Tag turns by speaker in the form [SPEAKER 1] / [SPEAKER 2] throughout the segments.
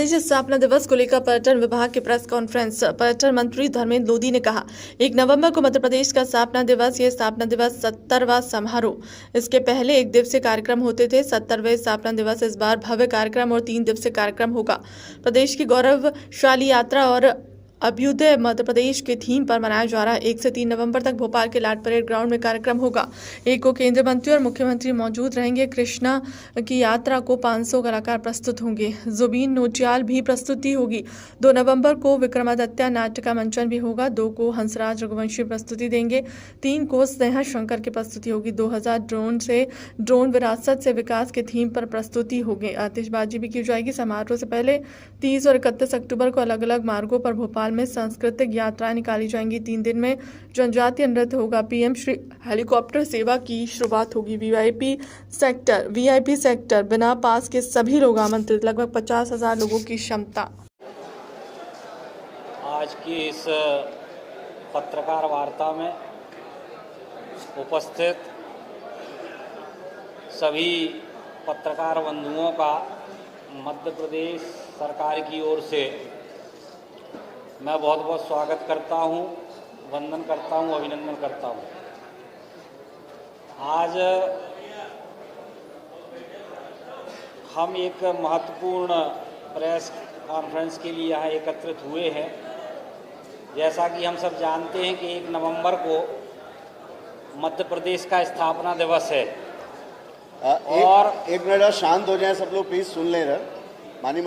[SPEAKER 1] College स्थापना दिवस को लेकर पर्यटन विभाग की प्रेस कॉन्फ्रेंस। पर्यटन मंत्री धर्मेंद्र लोधी ने कहा, 1 नवंबर को मध्य प्रदेश का स्थापना दिवस। ये स्थापना दिवस 70वां समारोह। इसके पहले 1 दिवसीय कार्यक्रम होते थे। 70वें स्थापना दिवस इस बार भव्य कार्यक्रम और 3 दिवसीय कार्यक्रम होगा। प्रदेश की गौरवशाली यात्रा और अभ्युदय मध्य प्रदेश के थीम पर मनाया जा रहा है। 1 से 3 नवंबर तक भोपाल के लाट परेड ग्राउंड में कार्यक्रम होगा। 1 को केंद्रीय मंत्री और मुख्यमंत्री मौजूद रहेंगे। कृष्णा की यात्रा को 500 कलाकार प्रस्तुत होंगे। जुबीन नौटियाल भी प्रस्तुति होगी। 2 नवंबर को विक्रमादित्य नाट्य का मंचन भी होगा। 2 को हंसराज रघुवंशी प्रस्तुति देंगे। 3 को स्नेहा शंकर की प्रस्तुति होगी। 2000 ड्रोन विरासत से विकास के थीम पर प्रस्तुति होगी। आतिशबाजी भी की जाएगी। समारोह से पहले 30 और 31 अक्टूबर को अलग अलग मार्गों पर भोपाल में सांस्कृतिक यात्राएं निकाली जाएंगी। 3 दिन में जनजातीय नृत्य होगा। पीएम श्री हेलीकॉप्टर सेवा की शुरुआत होगी। वीआईपी सेक्टर बिना पास के सभी लोग आमंत्रित। लगभग 50,000 लोगों की क्षमता।
[SPEAKER 2] आज की इस पत्रकार वार्ता में उपस्थित सभी पत्रकार बंधुओं का मध्य प्रदेश सरकार की ओर से मैं बहुत बहुत स्वागत करता हूं, वंदन करता हूं, अभिनंदन करता हूं। आज हम एक महत्वपूर्ण प्रेस कॉन्फ्रेंस के लिए यहाँ एकत्रित हुए हैं। जैसा कि हम सब जानते हैं कि 1 नवंबर को मध्य प्रदेश का स्थापना दिवस है। और
[SPEAKER 3] एक मिनट शांत हो जाएं सब लोग, प्लीज सुन लें। माननीय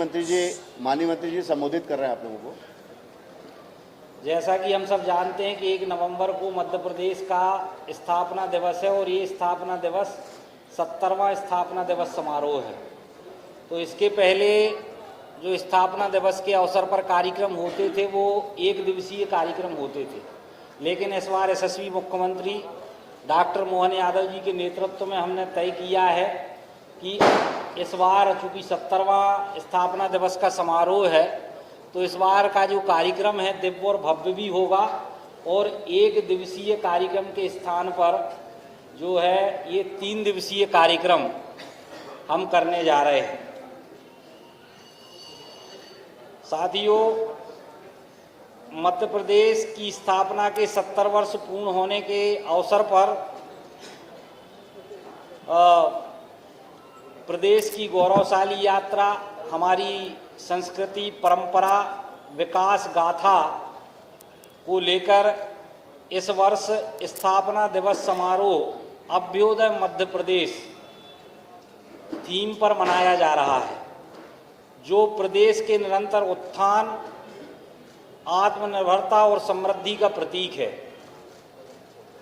[SPEAKER 3] मंत्री जी संबोधित कर रहे हैं आप लोगों को।
[SPEAKER 2] जैसा कि हम सब जानते हैं कि 1 नवंबर को मध्य प्रदेश का स्थापना दिवस है और ये स्थापना दिवस 70वां स्थापना दिवस समारोह है। तो इसके पहले जो स्थापना दिवस के अवसर पर कार्यक्रम होते थे वो 1 दिवसीय कार्यक्रम होते थे, लेकिन इस बार यशस्वी मुख्यमंत्री डॉक्टर मोहन यादव जी के नेतृत्व में हमने तय किया है कि इस बार चूँकि 70वां स्थापना दिवस का समारोह है तो इस बार का जो कार्यक्रम है दिव्य और भव्य भी होगा और 1 दिवसीय कार्यक्रम के स्थान पर जो है ये 3 दिवसीय कार्यक्रम हम करने जा रहे हैं। साथियों, मध्य प्रदेश की स्थापना के 70 वर्ष पूर्ण होने के अवसर पर प्रदेश की गौरवशाली यात्रा, हमारी संस्कृति, परंपरा, विकास गाथा को लेकर इस वर्ष स्थापना दिवस समारोह अभ्युदय मध्य प्रदेश थीम पर मनाया जा रहा है, जो प्रदेश के निरंतर उत्थान, आत्मनिर्भरता और समृद्धि का प्रतीक है।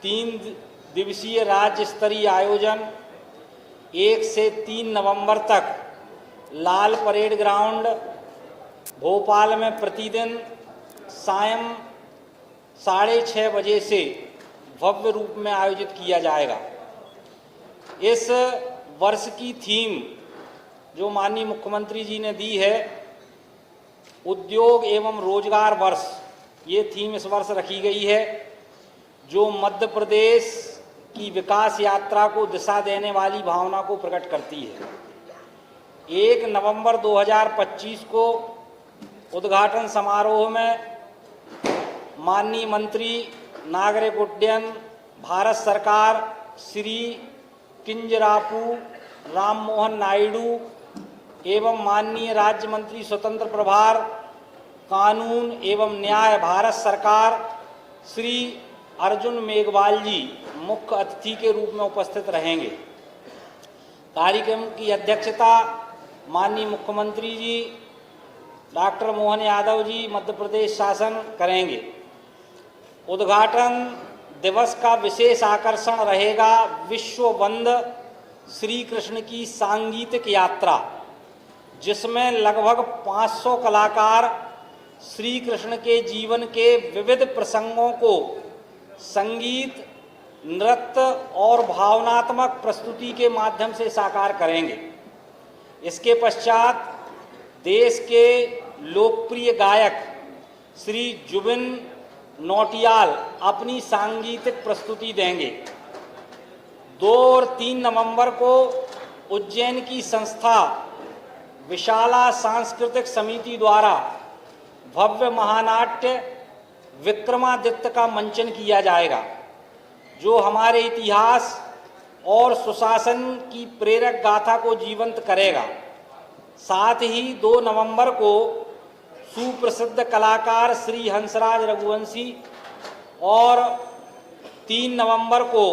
[SPEAKER 2] 3 दिवसीय राज्य स्तरीय आयोजन 1 से 3 नवंबर तक लाल परेड ग्राउंड भोपाल में प्रतिदिन सायं 6:30 बजे से भव्य रूप में आयोजित किया जाएगा। इस वर्ष की थीम जो माननीय मुख्यमंत्री जी ने दी है, उद्योग एवं रोजगार वर्ष, ये थीम इस वर्ष रखी गई है, जो मध्य प्रदेश की विकास यात्रा को दिशा देने वाली भावना को प्रकट करती है। 1 नवंबर 2025 को उद्घाटन समारोह में माननीय मंत्री नागरिक उड्डयन भारत सरकार श्री किंजरापू राममोहन नायडू एवं माननीय राज्य मंत्री स्वतंत्र प्रभार कानून एवं न्याय भारत सरकार श्री अर्जुन मेघवाल जी मुख्य अतिथि के रूप में उपस्थित रहेंगे। कार्यक्रम की अध्यक्षता माननीय मुख्यमंत्री जी डॉक्टर मोहन यादव जी मध्य प्रदेश शासन करेंगे। उद्घाटन दिवस का विशेष आकर्षण रहेगा विश्व वंद श्री कृष्ण की सांगीतिक यात्रा, जिसमें लगभग 500 कलाकार श्री कृष्ण के जीवन के विविध प्रसंगों को संगीत, नृत्य और भावनात्मक प्रस्तुति के माध्यम से साकार करेंगे। इसके पश्चात देश के लोकप्रिय गायक श्री जुबिन नौटियाल अपनी सांगीतिक प्रस्तुति देंगे। 2 और 3 नवंबर को उज्जैन की संस्था विशाला सांस्कृतिक समिति द्वारा भव्य महानाट्य विक्रमादित्य का मंचन किया जाएगा, जो हमारे इतिहास और सुशासन की प्रेरक गाथा को जीवंत करेगा। साथ ही 2 नवंबर को सुप्रसिद्ध कलाकार श्री हंसराज रघुवंशी और 3 नवंबर को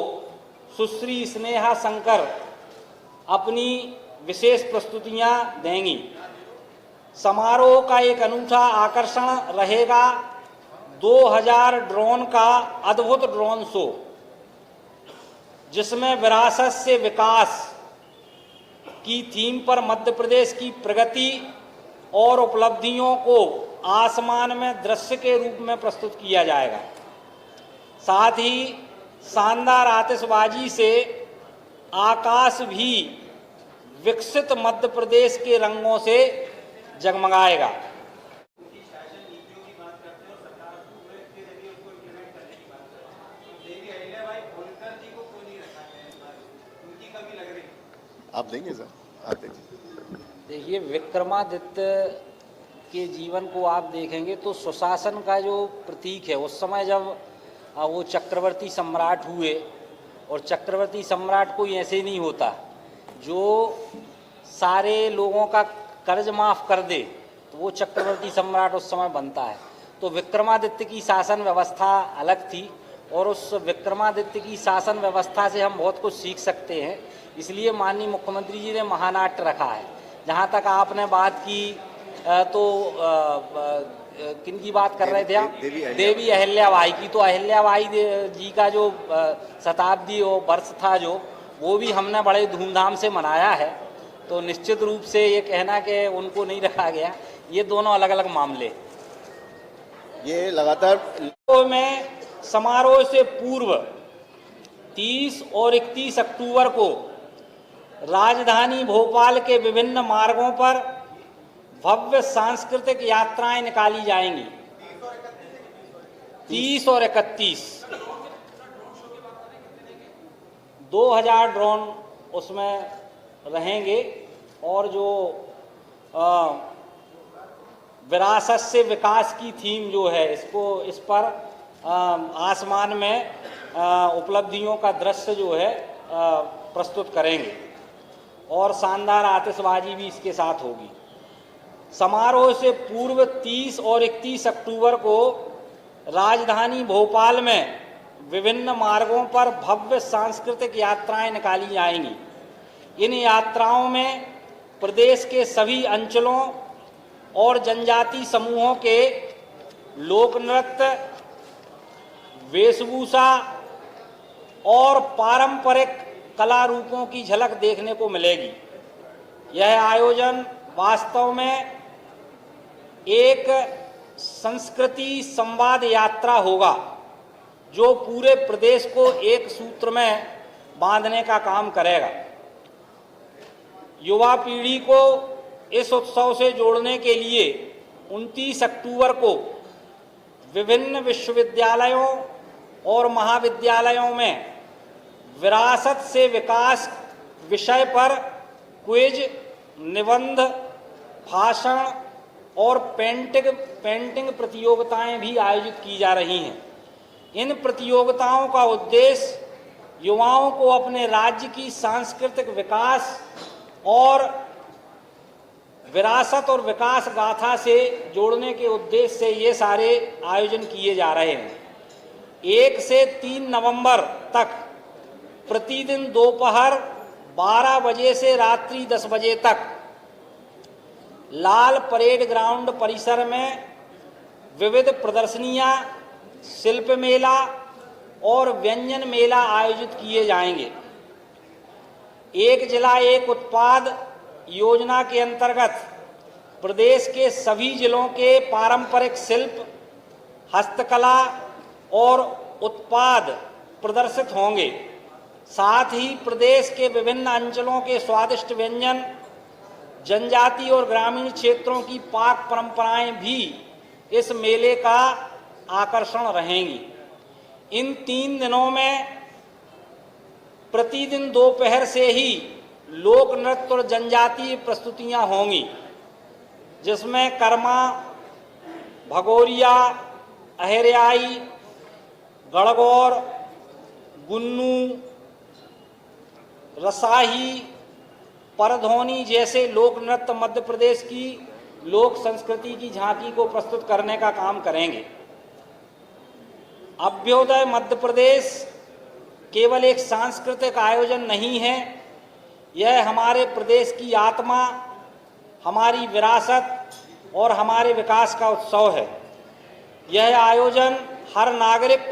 [SPEAKER 2] सुश्री स्नेहा शंकर अपनी विशेष प्रस्तुतियां देंगी। समारोह का एक अनूठा आकर्षण रहेगा 2000 ड्रोन का अद्भुत ड्रोन शो, जिसमें विरासत से विकास की थीम पर मध्य प्रदेश की प्रगति और उपलब्धियों को आसमान में दृश्य के रूप में प्रस्तुत किया जाएगा। साथ ही शानदार आतिशबाजी से आकाश भी विकसित मध्य प्रदेश के रंगों से जगमगाएगा।
[SPEAKER 3] आप देंगे सर, आप देखिए।
[SPEAKER 2] देखिए, विक्रमादित्य के जीवन को आप देखेंगे तो सुशासन का जो प्रतीक है, उस समय जब वो चक्रवर्ती सम्राट हुए, और चक्रवर्ती सम्राट कोई ऐसे नहीं होता जो सारे लोगों का कर्ज माफ़ कर दे, तो वो चक्रवर्ती सम्राट उस समय बनता है। तो विक्रमादित्य की शासन व्यवस्था अलग थी, और उस विक्रमादित्य की शासन व्यवस्था से हम बहुत कुछ सीख सकते हैं। इसलिए माननीय मुख्यमंत्री जी ने महानाट्य रखा है। जहाँ तक आपने बात की तो किन की बात कर रहे थे आप? देवी अहिल्याबाई की। तो अहिल्याबाई जी का जो शताब्दी वर्ष था, जो वो भी हमने बड़े धूमधाम से मनाया है। तो निश्चित रूप से ये कहना कि उनको नहीं रखा गया, ये दोनों अलग अलग मामले।
[SPEAKER 3] ये लगातार
[SPEAKER 2] में समारोह से पूर्व 30 और 31 अक्टूबर को राजधानी भोपाल के विभिन्न मार्गों पर भव्य सांस्कृतिक यात्राएं निकाली जाएंगी। 30 और 31 2000 ड्रोन उसमें रहेंगे, और जो विरासत से विकास की थीम जो है, इस पर आसमान में उपलब्धियों का दृश्य जो है प्रस्तुत करेंगे, और शानदार आतिशबाजी भी इसके साथ होगी। समारोह से पूर्व 30 और 31 अक्टूबर को राजधानी भोपाल में विभिन्न मार्गों पर भव्य सांस्कृतिक यात्राएं निकाली जाएंगी। इन यात्राओं में प्रदेश के सभी अंचलों और जनजाति समूहों के लोक नृत्य, वेशभूषा और पारंपरिक कला रूपों की झलक देखने को मिलेगी। यह आयोजन वास्तव में एक संस्कृति संवाद यात्रा होगा, जो पूरे प्रदेश को एक सूत्र में बांधने का काम करेगा। युवा पीढ़ी को इस उत्सव से जोड़ने के लिए 29 अक्टूबर को विभिन्न विश्वविद्यालयों और महाविद्यालयों में विरासत से विकास विषय पर क्विज, निबंध, भाषण और पेंटिंग प्रतियोगिताएं भी आयोजित की जा रही हैं। इन प्रतियोगिताओं का उद्देश्य युवाओं को अपने राज्य की सांस्कृतिक विकास और विरासत और विकास गाथा से जोड़ने के उद्देश्य से ये सारे आयोजन किए जा रहे हैं। 1 से 3 नवंबर तक प्रतिदिन दोपहर 12 बजे से रात्रि 10 बजे तक लाल परेड ग्राउंड परिसर में विविध प्रदर्शनियां, शिल्प मेला और व्यंजन मेला आयोजित किए जाएंगे। एक जिला एक उत्पाद योजना के अंतर्गत प्रदेश के सभी जिलों के पारंपरिक शिल्प, हस्तकला और उत्पाद प्रदर्शित होंगे। साथ ही प्रदेश के विभिन्न अंचलों के स्वादिष्ट व्यंजन, जनजाति और ग्रामीण क्षेत्रों की पाक परंपराएं भी इस मेले का आकर्षण रहेंगी। इन 3 दिनों में प्रतिदिन दोपहर से ही लोक नृत्य और जनजातीय प्रस्तुतियां होंगी। जिसमें कर्मा, भगोरिया, अहरियाई, गणगौर, गुन्नू, रसाही, परधोनी जैसे लोक नृत्य मध्य प्रदेश की लोक संस्कृति की झांकी को प्रस्तुत करने का काम करेंगे। अभ्युदय मध्य प्रदेश केवल एक सांस्कृतिक आयोजन नहीं है, यह हमारे प्रदेश की आत्मा, हमारी विरासत और हमारे विकास का उत्सव है। यह आयोजन हर नागरिक को